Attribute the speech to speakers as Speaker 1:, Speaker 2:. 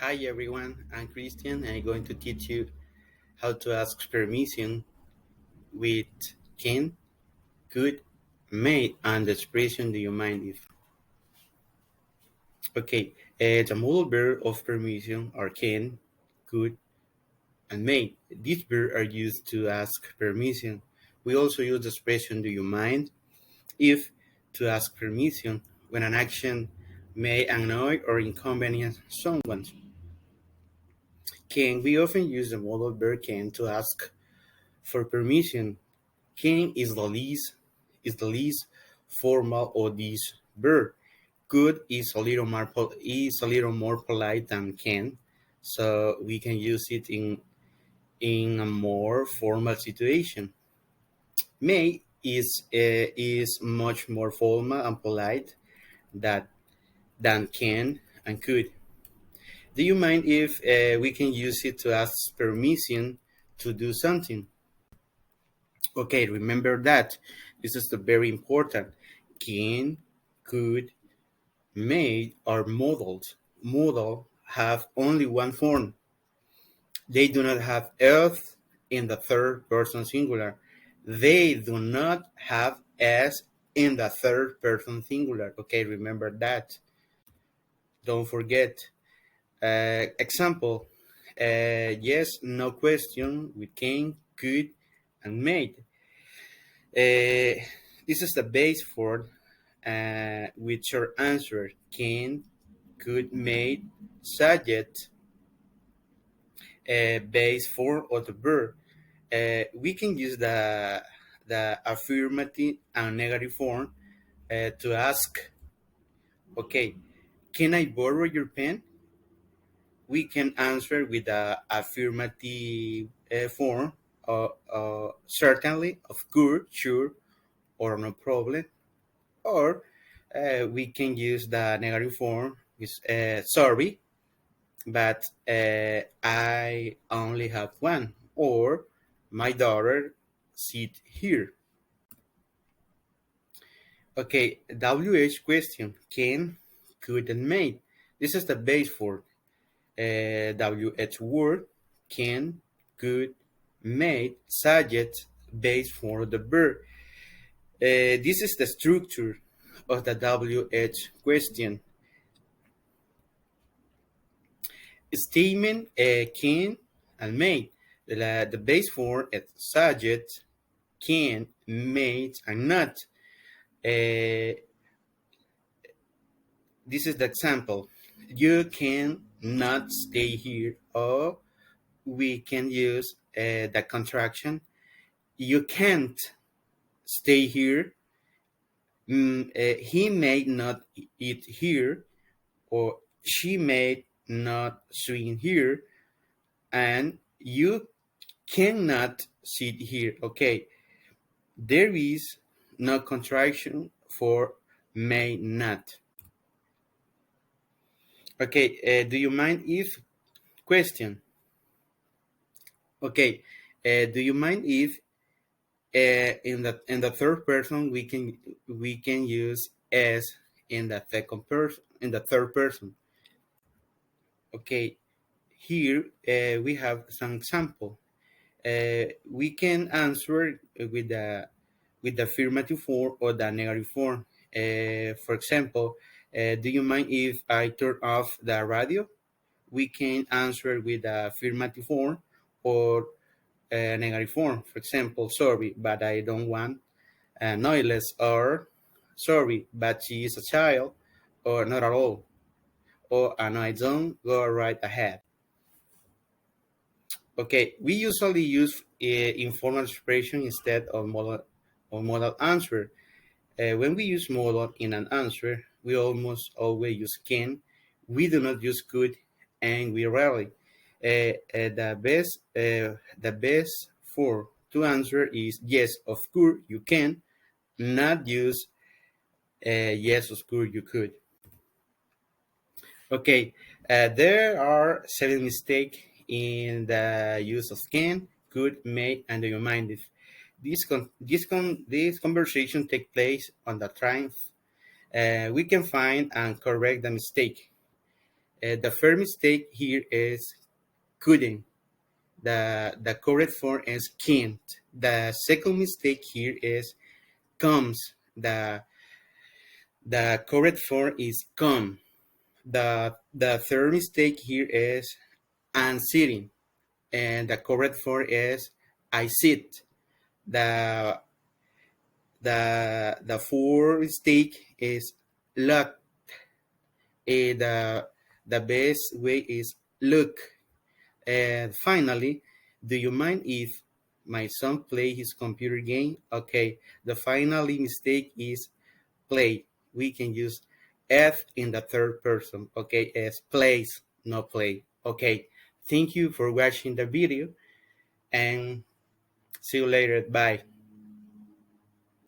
Speaker 1: Hi everyone, I'm Christian and I'm going to teach you how to ask permission with can, could, may, and the expression do you mind if. Okay, the modal verb of permission are can, could, and may. These verbs are used to ask permission. We also use the expression do you mind if to ask permission when an action may annoy or inconvenience someone. Can we often use the modal verb can to ask for permission. Can is the least formal of these verbs. Could is a little more polite than can, so we can use it in a more formal situation. May is much more formal and polite that than can and could. Do you mind if we can use it to ask permission to do something? Okay, remember that. This is the very important. Can, could, may are modals. Modal have only one form. They do not have earth in the third person singular. They do not have s in the third person singular. Okay, remember that. Don't forget. Example. Yes, no question with can, could, and may. This is the base for with your answer can, could, may, subject, base form of the verb. We can use the affirmative and negative form to ask, okay, can I borrow your pen? We can answer with the affirmative form, certainly, of course, sure, or no problem. Or we can use the negative form with sorry, but I only have one, or my daughter sit here. Okay, WH question can, could, and may. This is the base for WH word can, could, may, subject, base for the verb. This is the structure of the WH question. Statement can and may. The base form is subject, can, may, and not. This is the example. You can not stay here, or we can use the contraction. You can't stay here. He may not eat here, or she may not swim here, and you cannot sit here. Okay, there is no contraction for may not. Okay, do you mind if question? Okay, do you mind if in the third person we can use s in the second person in the third person? Okay, here we have some example. We can answer with the affirmative form or the negative form. For example, do you mind if I turn off the radio? We can answer with the affirmative form or a negative form. For example, sorry, but I don't want noiseless, or sorry, but she is a child, or not at all, or no, I don't, go right ahead. Okay, we usually use informal expression instead of modal answer. When we use modal in an answer, we almost always use can. We do not use could, and we rarely. The best for to answer is yes, of course you can. Not use yes, of course you could. Okay, there are 7 mistakes in the use of can, could, may, and do you mind if. This conversation take place on the train. We can find and correct the mistake. The first mistake here is couldn't. The correct form is can't. The second mistake here is comes. The correct form is come. The third mistake here is I'm sitting, and the correct form is I sit. The the fourth mistake is luck. The best way is look. And finally, do you mind if my son play his computer game? Okay, the finally mistake is play. We can use F in the third person. Okay, as plays, not play. Okay, thank you for watching the video and see you later. Bye.